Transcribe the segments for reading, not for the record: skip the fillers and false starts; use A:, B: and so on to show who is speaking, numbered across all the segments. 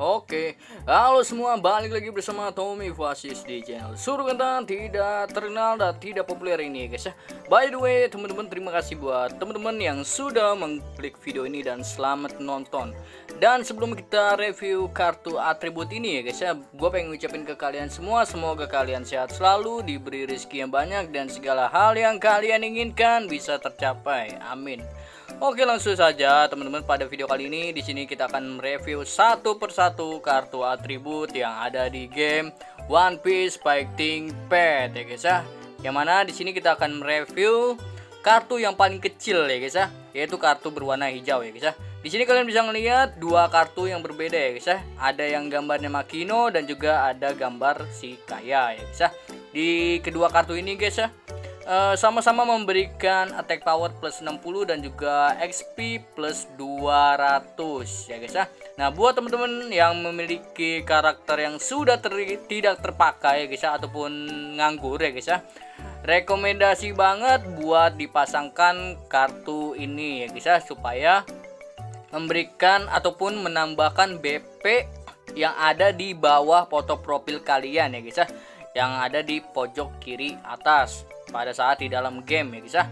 A: Oke, halo semua, balik lagi bersama Tommy Fasis di channel Suruh Kentang tidak terkenal dan tidak populer ini guys ya. By the way teman-teman, terima kasih buat teman-teman yang sudah mengklik video ini dan selamat nonton. Dan sebelum kita review kartu atribut ini ya guys ya, gue pengen ngucapin ke kalian semua, semoga kalian sehat selalu, diberi rezeki yang banyak, dan segala hal yang kalian inginkan bisa tercapai, amin. Oke, langsung saja teman-teman, pada video kali ini di sini kita akan mereview satu persatu kartu atribut yang ada di game One Piece Fighting Path ya guys ya. Yang mana di sini kita akan mereview kartu yang paling kecil ya guys ya, yaitu kartu berwarna hijau ya guys ya. Di sini kalian bisa melihat dua kartu yang berbeda ya guys ya. Ada yang gambarnya Makino dan juga ada gambar si Kaya ya guys ya. Di kedua kartu ini guys ya, sama-sama memberikan attack power plus 60 dan juga XP plus 200 ya guys ya. Nah, buat teman-teman yang memiliki karakter yang sudah tidak terpakai ya guys ya, ataupun nganggur ya guys ya, rekomendasi banget buat dipasangkan kartu ini ya guys ya, supaya memberikan ataupun menambahkan BP yang ada di bawah foto profil kalian ya guys ya, yang ada di pojok kiri atas pada saat di dalam game ya guys ya.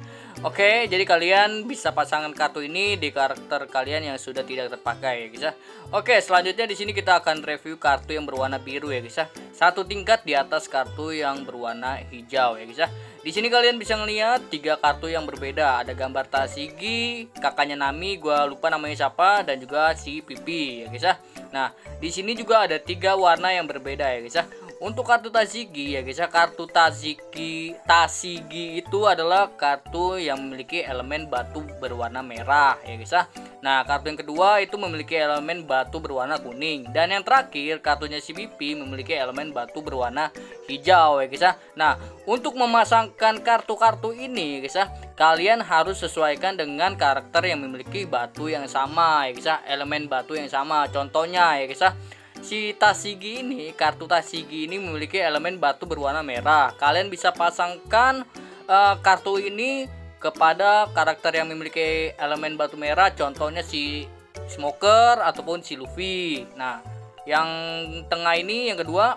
A: Oke, jadi kalian bisa pasangkan kartu ini di karakter kalian yang sudah tidak terpakai ya guys ya. Oke, selanjutnya di sini kita akan review kartu yang berwarna biru ya guys ya. Satu tingkat di atas kartu yang berwarna hijau ya guys ya. Di sini kalian bisa ngelihat tiga kartu yang berbeda. Ada gambar Tashigi, kakaknya Nami, gua lupa namanya siapa, dan juga si Pipi ya guys ya. Nah, di sini juga ada tiga warna yang berbeda ya guys ya. Untuk kartu Tashigi ya guys ya, kartu Tashigi itu adalah kartu yang memiliki elemen batu berwarna merah ya guys ya. Nah, kartu yang kedua itu memiliki elemen batu berwarna kuning, dan yang terakhir kartunya si Pipi memiliki elemen batu berwarna hijau ya guys ya. Nah, untuk memasangkan kartu-kartu ini ya guys ya, kalian harus sesuaikan dengan karakter yang memiliki batu yang sama ya guys ya, elemen batu yang sama. Contohnya ya guys ya, si Tashigi ini, kartu Tashigi ini memiliki elemen batu berwarna merah. Kalian bisa pasangkan kartu ini kepada karakter yang memiliki elemen batu merah, contohnya si Smoker ataupun si Luffy. Nah, yang tengah ini yang kedua,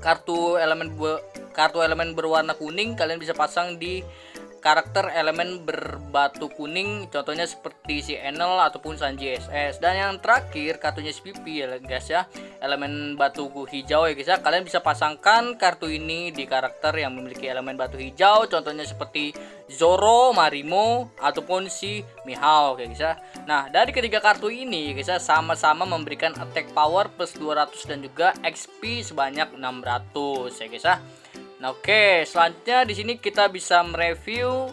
A: kartu elemen berwarna kuning, kalian bisa pasang di karakter elemen berbatu kuning, contohnya seperti si Enel ataupun Sanji SS. Dan yang terakhir kartunya si Pipi ya guys ya, elemen batu hijau ya guys ya. Kalian bisa pasangkan kartu ini di karakter yang memiliki elemen batu hijau, contohnya seperti Zoro, Marimo ataupun si Mihawk ya guys ya. Nah, dari ketiga kartu ini guys ya, sama-sama memberikan attack power plus 200 dan juga XP sebanyak 600 ya guys ya. Nah, oke, selanjutnya di sini kita bisa mereview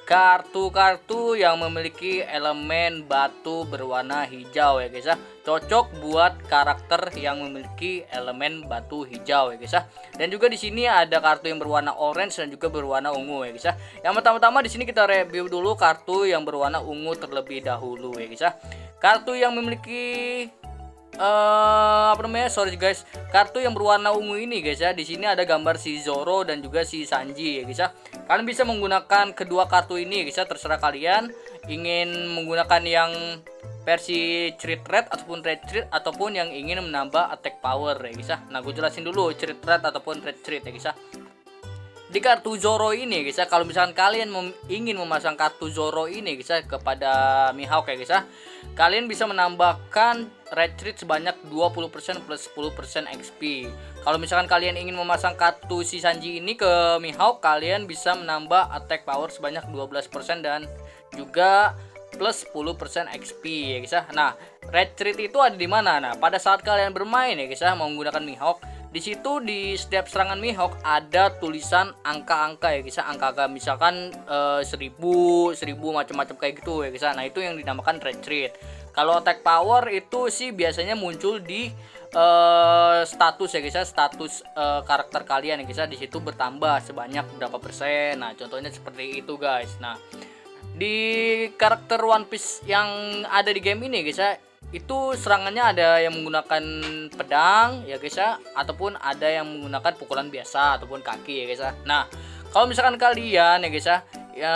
A: kartu-kartu yang memiliki elemen batu berwarna hijau ya guys ya. Cocok buat karakter yang memiliki elemen batu hijau ya guys ya. Dan juga di sini ada kartu yang berwarna orange dan juga berwarna ungu ya guys ya. Yang pertama-tama di sini kita review dulu kartu yang berwarna ungu terlebih dahulu ya guys ya. Kartu yang memiliki sorry guys, kartu yang berwarna ungu ini guys ya, di sini ada gambar si Zoro dan juga si Sanji ya guys ya. Kalian bisa menggunakan kedua kartu ini guys ya, terserah kalian ingin menggunakan yang versi Street Red ataupun Red Street, ataupun yang ingin menambah attack power ya guys ya. Nah, gue jelasin dulu Street Red ataupun Red Street ya guys ya. Di kartu Zoro ini guys ya, kalau misalkan kalian ingin memasang kartu Zoro ini guys ya kepada Mihawk ya guys ya, kalian bisa menambahkan retreat sebanyak 20% plus 10% XP. Kalau misalkan kalian ingin memasang kartu si Sanji ini ke Mihawk, kalian bisa menambah attack power sebanyak 12% dan juga plus 10% XP ya guys ya. Nah, retreat itu ada di mana? Nah, pada saat kalian bermain ya guys ya menggunakan Mihawk, di situ di setiap serangan Mihawk ada tulisan angka-angka ya guys ya, angka-angka misalkan 1000 macam-macam kayak gitu ya guys ya. Nah, itu yang dinamakan retreat. Kalau attack power itu sih biasanya muncul di status ya guys ya, status karakter kalian ya guys ya, di situ bertambah sebanyak berapa persen. Nah, contohnya seperti itu guys. Nah, di karakter One Piece yang ada di game ini guys ya, itu serangannya ada yang menggunakan pedang ya guys ya, ataupun ada yang menggunakan pukulan biasa ataupun kaki ya guys ya. Nah, kalau misalkan kalian ya guys ya Ya,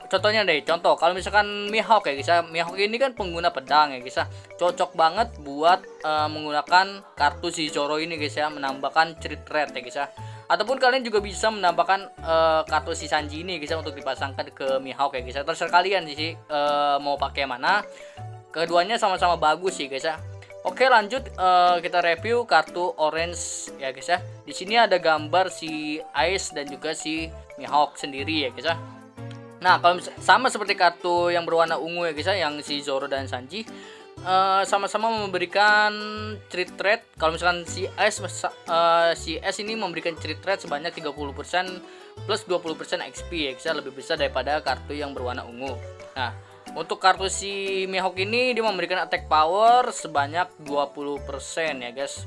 A: contohnya deh, contoh kalau misalkan Mihawk ya guys ya. Mihawk ini kan pengguna pedang ya guys ya. Cocok banget buat menggunakan kartu si Zoro ini guys ya, menambahkan crit rate ya guys ya. Ataupun kalian juga bisa menambahkan kartu si Sanji ini guys ya, untuk dipasangkan ke Mihawk ya guys ya. Terserah kalian sih mau pakai mana. Keduanya sama-sama bagus sih guys ya. Oke, lanjut kita review kartu orange ya guys ya. Di sini ada gambar si Ice dan juga si Mihawk sendiri ya guys ya. Nah, kalau sama seperti kartu yang berwarna ungu ya guys ya, yang si Zoro dan Sanji sama-sama memberikan crit rate. Kalau misalkan si S ini memberikan crit rate sebanyak 30% plus 20% XP ya guys ya, lebih besar daripada kartu yang berwarna ungu. Nah, untuk kartu si Mihawk ini dia memberikan attack power sebanyak 20% ya guys.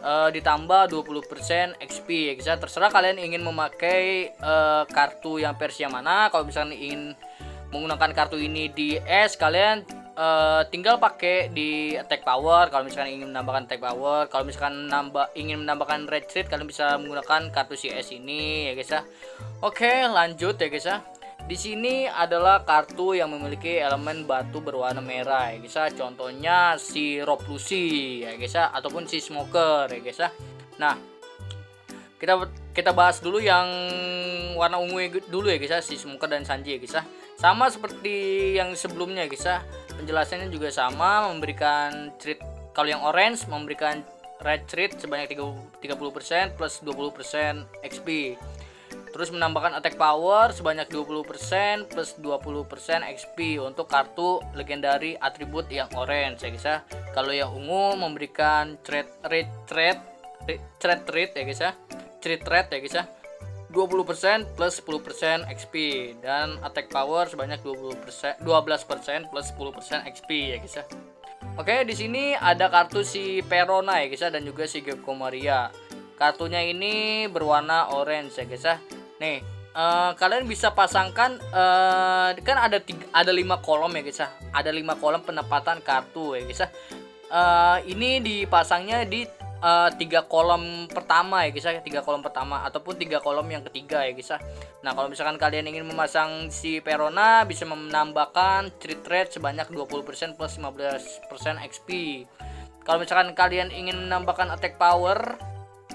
A: Ditambah 20% XP ya guys ya. Terserah kalian ingin memakai kartu yang versi yang mana. Kalau misalnya ingin menggunakan kartu ini di S, kalian tinggal pakai di attack power. Kalau misalkan ingin menambahkan attack power, kalau misalkan ingin menambahkan red street, kalian bisa menggunakan kartu si S ini ya guys ya. Oke, lanjut ya guys ya. Di sini adalah kartu yang memiliki elemen batu berwarna merah ya guys ya. Contohnya si Rob Lucy ya guys ya, ataupun si Smoker ya guys ya. Nah, kita bahas dulu yang warna ungu dulu ya guys ya, si Smoker dan Sanji ya guys ya. Sama seperti yang sebelumnya guys ya. Penjelasannya juga sama, memberikan treat. Kalau yang orange memberikan red treat sebanyak 30% plus 20% XP. Terus menambahkan attack power sebanyak 20% plus 20% XP untuk kartu legendary atribut yang orange ya guys ya. Kalau yang ungu memberikan treat ya guys ya. Treat rate ya guys ya. 20% plus 10% XP dan attack power sebanyak 12% plus 10% XP ya guys ya. Oke, di sini ada kartu si Perona ya guys ya, dan juga si Gekko Maria. Kartunya ini berwarna orange ya guys ya. Nih, kalian bisa pasangkan kan ada 5 kolom ya guys ya. Ada 5 kolom penempatan kartu ya guys ya. Ini dipasangnya di 3 kolom pertama ya guys ya, 3 kolom pertama ataupun 3 kolom yang ketiga ya guys ya. Nah, kalau misalkan kalian ingin memasang si Perona, bisa menambahkan crit rate sebanyak 20% plus 15% XP. Kalau misalkan kalian ingin menambahkan attack power,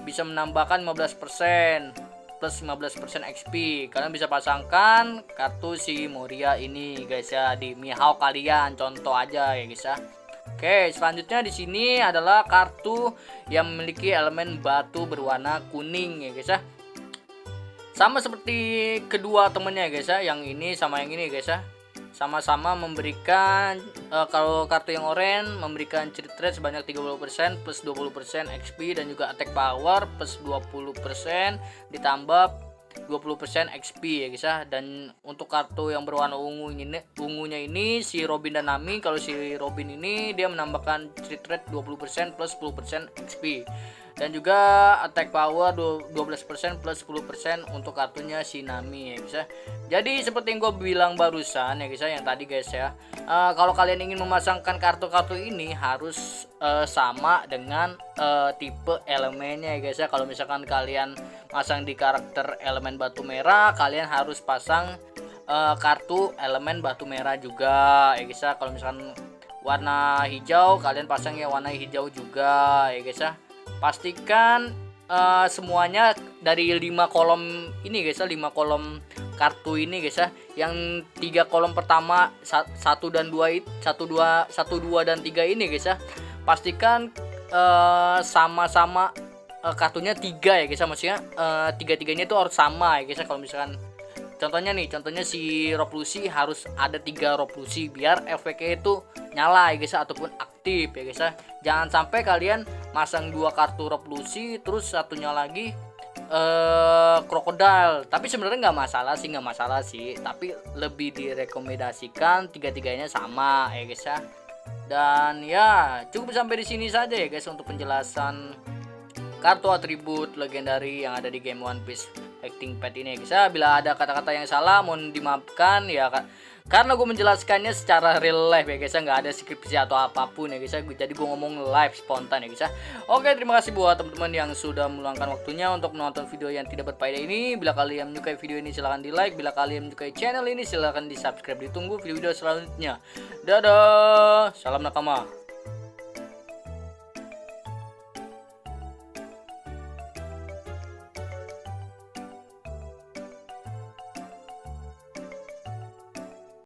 A: bisa menambahkan 15% plus 15% XP. Kalian bisa pasangkan kartu si Moria ini guys ya di Mihawk kalian, contoh aja ya guys ya. Oke, selanjutnya di sini adalah kartu yang memiliki elemen batu berwarna kuning ya guys ya. Sama seperti kedua temennya guys ya, yang ini sama yang ini guys ya. Sama-sama memberikan kalau kartu yang oranye memberikan crit rate sebanyak 30% plus 20% XP dan juga attack power plus 20% ditambah 20% XP ya guys ya. Dan untuk kartu yang berwarna ungunya ini si Robin dan Nami, kalau si Robin ini dia menambahkan crit rate 20% plus 10% XP dan juga attack power 12% plus 10% untuk kartunya si Nami ya guys ya. Jadi seperti yang gue bilang barusan ya guys ya, yang tadi guys ya, kalau kalian ingin memasangkan kartu-kartu ini harus sama dengan tipe elemennya ya guys ya. Kalau misalkan kalian pasang di karakter elemen batu merah, kalian harus pasang kartu elemen batu merah juga ya guys ya. Kalau misalkan warna hijau, kalian pasang ya warna hijau juga ya guys ya. Pastikan semuanya dari 5 kolom ini guys ya, 5 kolom kartu ini guys ya. Yang 3 kolom pertama 1 dan 2 dan 3 ini guys ya. Pastikan sama-sama kartunya 3 ya guys ya. Maksudnya 3-3-nya itu harus sama ya guys ya. Kalau misalkan contohnya si Rob Lucy harus ada 3 Rob Lucy biar efeknya itu nyala ya guys ya, ataupun aktif ya guys ya. Jangan sampai kalian masang 2 kartu Rob Lucy terus satunya lagi krokodil. Tapi sebenarnya nggak masalah sih, tapi lebih direkomendasikan 3-3-nya sama ya guys ya. Dan ya cukup sampai di sini saja ya guys untuk penjelasan kartu atribut legendary yang ada di game One Piece Fighting Pet ini ya guys ya. Bila ada kata-kata yang salah mohon dimaafkan ya. karena gue menjelaskannya secara real life ya guys ya, nggak ada skripsi atau apapun ya guys ya, jadi gue ngomong live spontan ya guys ya. Oke, terima kasih buat teman-teman yang sudah meluangkan waktunya untuk menonton video yang tidak berfaedah ini. Bila kalian menyukai video ini silahkan di like, bila kalian menyukai channel ini silahkan di subscribe. Ditunggu video-video selanjutnya. Dadah, salam nakama.